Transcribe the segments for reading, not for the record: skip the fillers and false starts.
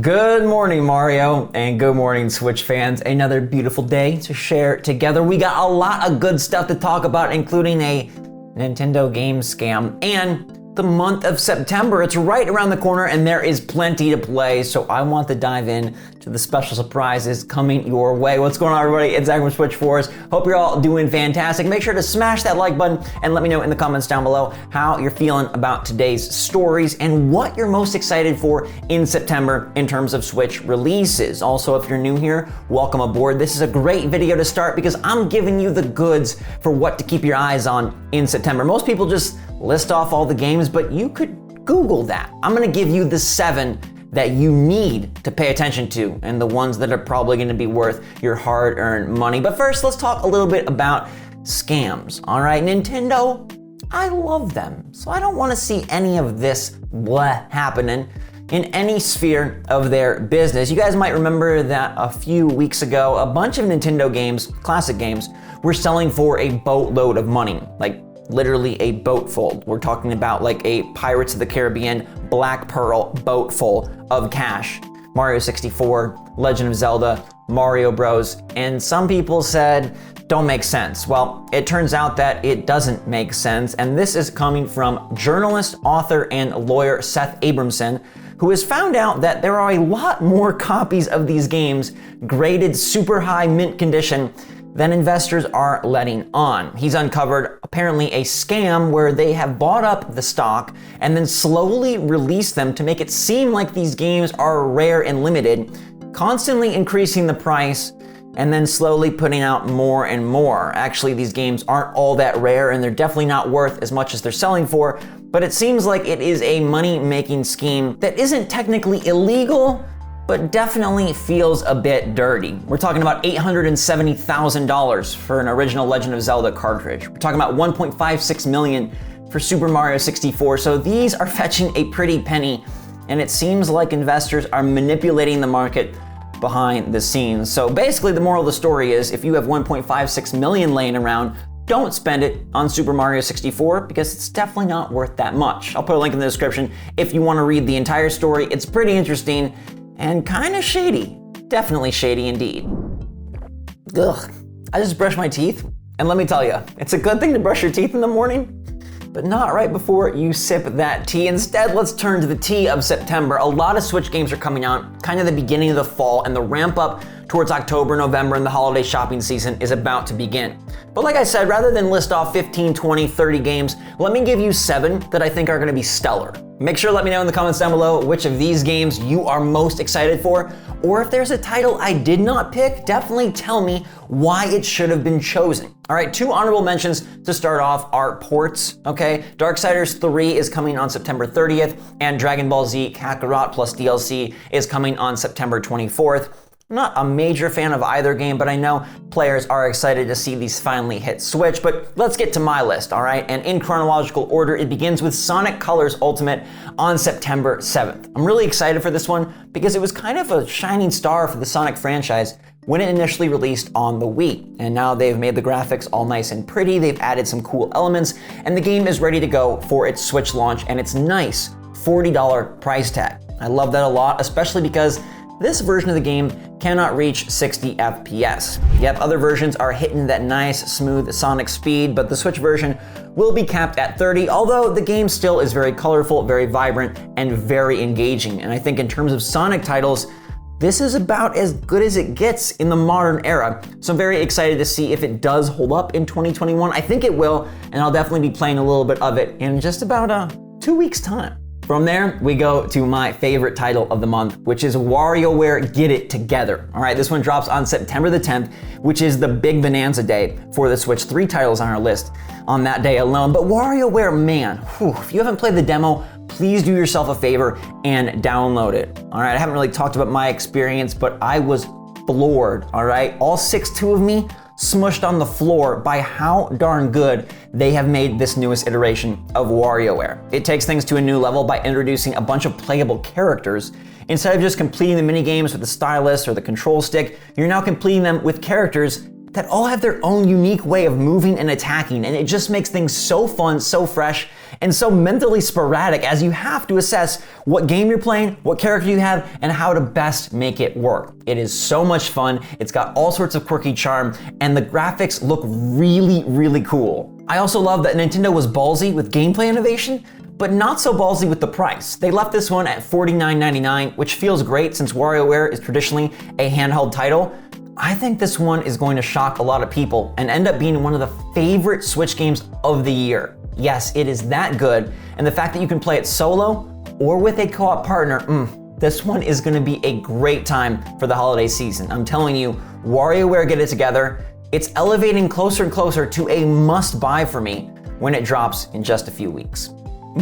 Good morning, Mario, and good morning, Switch fans. Another beautiful day to share together. We got a lot of good stuff to talk about, including a Nintendo game scam and the month of September. It's right around the corner and there is plenty to play, so I want to dive in to the special surprises coming your way. What's going on, everybody? It's Zach from SwitchForce. Hope you're all doing fantastic. Make sure to smash that like button and let me know in the comments down below how you're feeling about today's stories and what you're most excited for in September in terms of Switch releases. Also, if you're new here, welcome aboard. This is a great video to start because I'm giving you the goods for what to keep your eyes on in September. Most people just list off all the games, but you could Google that. I'm gonna give you the 7 that you need to pay attention to and the ones that are probably gonna be worth your hard-earned money. But first, let's talk a little bit about scams, all right? Nintendo, I love them, so I don't wanna see any of this blah happening in any sphere of their business. You guys might remember that a few weeks ago, a bunch of Nintendo games, classic games, were selling for a boatload of money, like literally a boat full. We're talking about like a Pirates of the Caribbean Black Pearl boat full of cash. Mario 64, Legend of Zelda, Mario Bros, and some people said, don't make sense. Well, it turns out that it doesn't make sense, and this is coming from journalist, author, and lawyer Seth Abramson, who has found out that there are a lot more copies of these games graded super high mint condition than investors are letting on. He's uncovered apparently a scam where they have bought up the stock and then slowly released them to make it seem like these games are rare and limited, constantly increasing the price and then slowly putting out more and more. Actually, these games aren't all that rare and they're definitely not worth as much as they're selling for, but it seems like it is a money-making scheme that isn't technically illegal, but definitely feels a bit dirty. We're talking about $870,000 for an original Legend of Zelda cartridge. We're talking about $1.56 million for Super Mario 64. So these are fetching a pretty penny, and it seems like investors are manipulating the market behind the scenes. So basically the moral of the story is if you have $1.56 million laying around, don't spend it on Super Mario 64 because it's definitely not worth that much. I'll put a link in the description if you want to read the entire story. It's pretty interesting and kind of shady. Definitely shady indeed. Ugh, I just brushed my teeth, and let me tell you, it's a good thing to brush your teeth in the morning, but not right before you sip that tea. Instead, let's turn to the tea of September. A lot of Switch games are coming out kind of the beginning of the fall, and the ramp up towards October, November, and the holiday shopping season is about to begin. But like I said, rather than list off 15, 20, 30 games, let me give you 7 that I think are gonna be stellar. Make sure to let me know in the comments down below which of these games you are most excited for, or if there's a title I did not pick, definitely tell me why it should have been chosen. All right, 2 honorable mentions to start off are ports, okay? Darksiders 3 is coming on September 30th, and Dragon Ball Z Kakarot plus DLC is coming on September 24th. I'm not a major fan of either game, but I know players are excited to see these finally hit Switch. But let's get to my list, all right? And in chronological order, it begins with Sonic Colors Ultimate on September 7th. I'm really excited for this one because it was kind of a shining star for the Sonic franchise when it initially released on the Wii. And now they've made the graphics all nice and pretty, they've added some cool elements, and the game is ready to go for its Switch launch and its nice $40 price tag. I love that a lot, especially because this version of the game cannot reach 60 FPS. Yep, other versions are hitting that nice, smooth Sonic speed, but the Switch version will be capped at 30, although the game still is very colorful, very vibrant, and very engaging. And I think in terms of Sonic titles, this is about as good as it gets in the modern era. So I'm very excited to see if it does hold up in 2021. I think it will, and I'll definitely be playing a little bit of it in just about 2 weeks' time. From there, we go to my favorite title of the month, which is Warioware Get It Together. All right, this one drops on September the 10th, which is the big bonanza day for the Switch. 3 titles on our list on that day alone. But Warioware, man, whew, if you haven't played the demo, please do yourself a favor and download it. All right, I haven't really talked about my experience, but I was floored, all right? All 6'2" of me smushed on the floor by how darn good they have made this newest iteration of WarioWare. It takes things to a new level by introducing a bunch of playable characters. Instead of just completing the mini games with the stylus or the control stick, you're now completing them with characters that all have their own unique way of moving and attacking, and it just makes things so fun, so fresh, and so mentally sporadic as you have to assess what game you're playing, what character you have, and how to best make it work. It is so much fun, it's got all sorts of quirky charm, and the graphics look really, really cool. I also love that Nintendo was ballsy with gameplay innovation, but not so ballsy with the price. They left this one at $49.99, which feels great since WarioWare is traditionally a handheld title. I think this one is going to shock a lot of people and end up being one of the favorite Switch games of the year. Yes, it is that good, and the fact that you can play it solo or with a co-op partner, this one is gonna be a great time for the holiday season. I'm telling you, WarioWare get it together. It's elevating closer and closer to a must-buy for me when it drops in just a few weeks.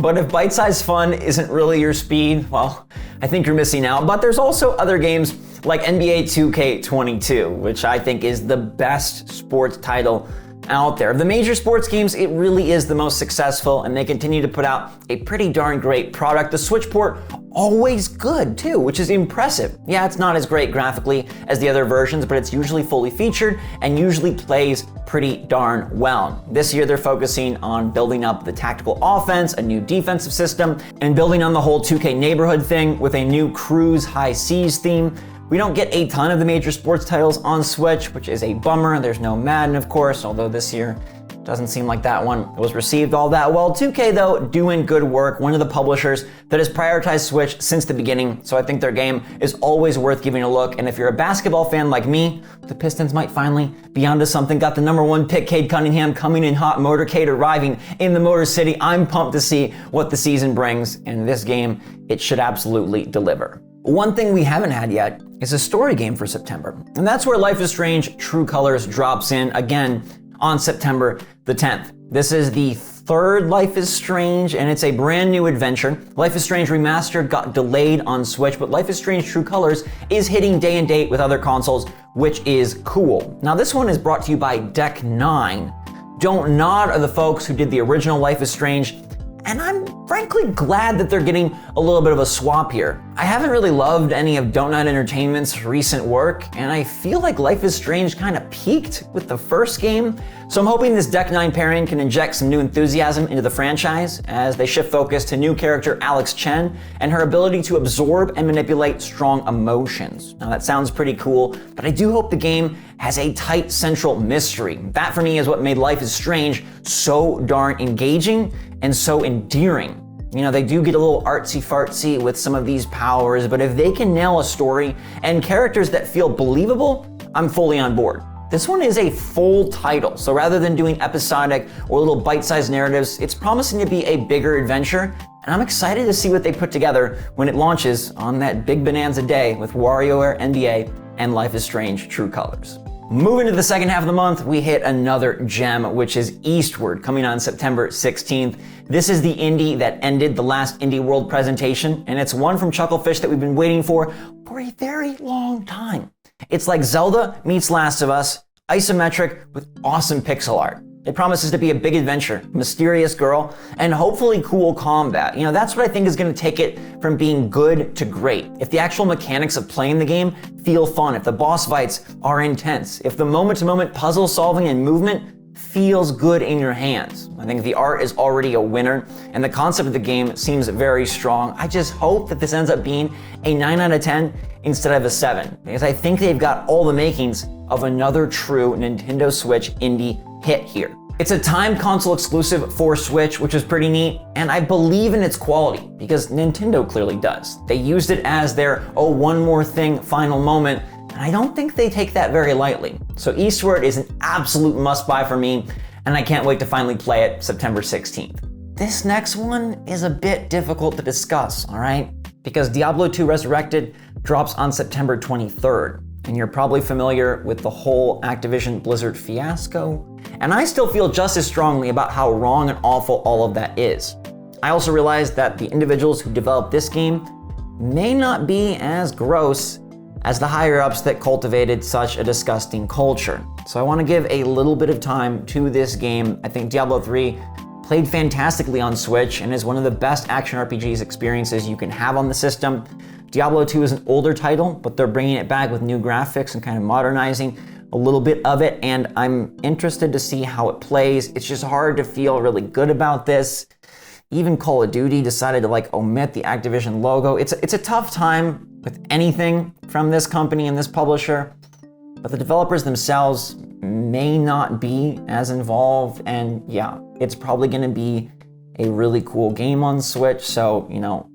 But if bite-sized fun isn't really your speed, well, I think you're missing out. But there's also other games like NBA 2K22, which I think is the best sports title out there. Of the major sports games, it really is the most successful, and they continue to put out a pretty darn great product. The Switch port, always good too, which is impressive. Yeah, it's not as great graphically as the other versions, but it's usually fully featured and usually plays pretty darn well. This year they're focusing on building up the tactical offense, a new defensive system, and building on the whole 2K neighborhood thing with a new cruise high seas theme. We don't get a ton of the major sports titles on Switch, which is a bummer. There's no Madden, of course, although this year doesn't seem like that one was received all that well. 2K, though, doing good work, one of the publishers that has prioritized Switch since the beginning, so I think their game is always worth giving a look. And if you're a basketball fan like me, the Pistons might finally be onto something. Got the #1 pick, Cade Cunningham, coming in hot, motorcade arriving in the Motor City. I'm pumped to see what the season brings, and this game, it should absolutely deliver. One thing we haven't had yet is a story game for September, and that's where Life is Strange True Colors drops in again on September the 10th. This is the third Life is Strange, and it's a brand new adventure. Life is Strange Remastered got delayed on Switch, but Life is Strange True Colors is hitting day and date with other consoles, which is cool. Now this one is brought to you by Deck 9. Don't Nod are the folks who did the original Life is Strange, and I'm frankly glad that they're getting a little bit of a swap here. I haven't really loved any of Don't Nod Entertainment's recent work, and I feel like Life is Strange kind of peaked with the first game, so I'm hoping this Deck 9 pairing can inject some new enthusiasm into the franchise as they shift focus to new character Alex Chen and her ability to absorb and manipulate strong emotions. Now that sounds pretty cool, but I do hope the game has a tight central mystery. That for me is what made Life is Strange so darn engaging and so endearing. You know, they do get a little artsy-fartsy with some of these powers, but if they can nail a story and characters that feel believable, I'm fully on board. This one is a full title, so rather than doing episodic or little bite-sized narratives, it's promising to be a bigger adventure, and I'm excited to see what they put together when it launches on that big bonanza day with WarioWare NBA and Life is Strange True Colors. Moving to the second half of the month, we hit another gem, which is Eastward, coming on September 16th. This is the indie that ended the last Indie World presentation, and it's one from Chucklefish that we've been waiting for a very long time. It's like Zelda meets Last of Us, isometric with awesome pixel art. It promises to be a big adventure, mysterious girl, and hopefully cool combat. You know, that's what I think is going to take it from being good to great. If the actual mechanics of playing the game feel fun, if the boss fights are intense, if the moment-to-moment puzzle solving and movement feels good in your hands. I think the art is already a winner, and the concept of the game seems very strong. I just hope that this ends up being a 9 out of 10 instead of a 7, because I think they've got all the makings of another true Nintendo Switch indie hit here. It's a timed console exclusive for Switch, which is pretty neat, and I believe in its quality, because Nintendo clearly does. They used it as their, oh, one more thing final moment, and I don't think they take that very lightly. So Eastward is an absolute must-buy for me, and I can't wait to finally play it September 16th. This next one is a bit difficult to discuss, all right? Because Diablo 2 Resurrected drops on September 23rd, and you're probably familiar with the whole Activision Blizzard fiasco, and I still feel just as strongly about how wrong and awful all of that is. I also realize that the individuals who developed this game may not be as gross as the higher-ups that cultivated such a disgusting culture. So I want to give a little bit of time to this game. I think Diablo 3 played fantastically on Switch and is one of the best action RPGs experiences you can have on the system. Diablo 2 is an older title, but they're bringing it back with new graphics and kind of modernizing a little bit of it, and I'm interested to see how it plays. It's just hard to feel really good about this. Even Call of Duty decided to omit the Activision logo. It's a tough time with anything from this company and this publisher, but the developers themselves may not be as involved, and yeah, it's probably gonna be a really cool game on Switch, so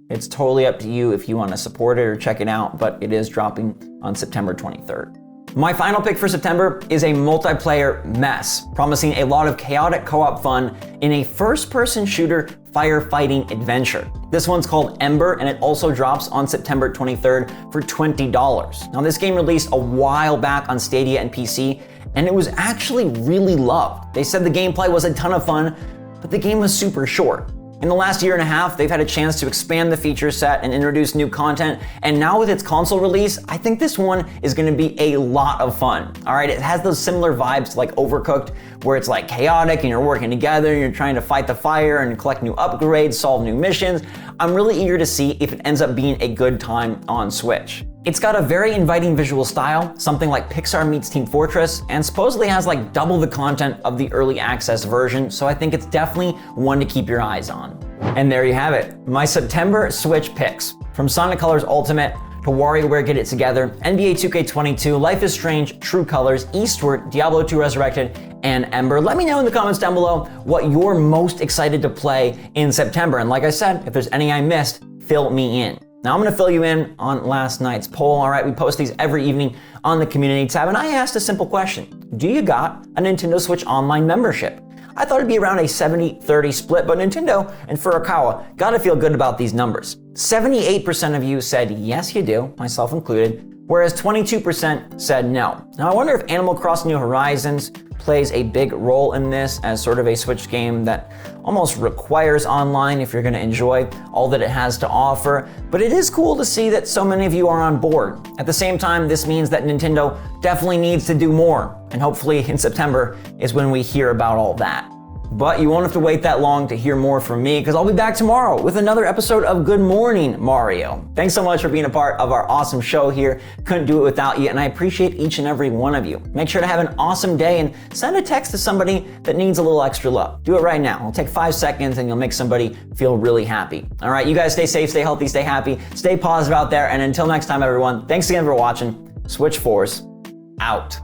it's totally up to you if you want to support it or check it out, but it is dropping on September 23rd. My final pick for September is a multiplayer mess, promising a lot of chaotic co-op fun in a first-person shooter firefighting adventure. This one's called Ember, and it also drops on September 23rd for $20. Now, this game released a while back on Stadia and PC, and it was actually really loved. They said the gameplay was a ton of fun, but the game was super short. In the last year and a half, they've had a chance to expand the feature set and introduce new content, and now with its console release, I think this one is gonna be a lot of fun. All right, it has those similar vibes to Overcooked, where it's chaotic and you're working together and you're trying to fight the fire and collect new upgrades, solve new missions. I'm really eager to see if it ends up being a good time on Switch. It's got a very inviting visual style, something like Pixar meets Team Fortress, and supposedly has double the content of the early access version, so I think it's definitely one to keep your eyes on. And there you have it, my September Switch picks. From Sonic Colors Ultimate to Warioware Get It Together, NBA 2K22, Life is Strange, True Colors, Eastward, Diablo 2 Resurrected, and Ember. Let me know in the comments down below what you're most excited to play in September. And like I said, if there's any I missed, fill me in. Now I'm gonna fill you in on last night's poll. All right, we post these every evening on the community tab, and I asked a simple question. Do you got a Nintendo Switch Online membership? I thought it'd be around a 70-30 split, but Nintendo and Furukawa gotta feel good about these numbers. 78% of you said yes you do, myself included, whereas 22% said no. Now I wonder if Animal Crossing New Horizons plays a big role in this as sort of a Switch game that almost requires online if you're gonna enjoy all that it has to offer. But it is cool to see that so many of you are on board. At the same time, this means that Nintendo definitely needs to do more. And hopefully in September is when we hear about all that. But you won't have to wait that long to hear more from me, because I'll be back tomorrow with another episode of Good Morning Mario. Thanks so much for being a part of our awesome show here. Couldn't do it without you, and I appreciate each and every one of you. Make sure to have an awesome day and send a text to somebody that needs a little extra love. Do it right now. It'll take 5 seconds and you'll make somebody feel really happy. All right, you guys stay safe, stay healthy, stay happy, stay positive out there, and until next time, everyone, thanks again for watching. SwitchForce out.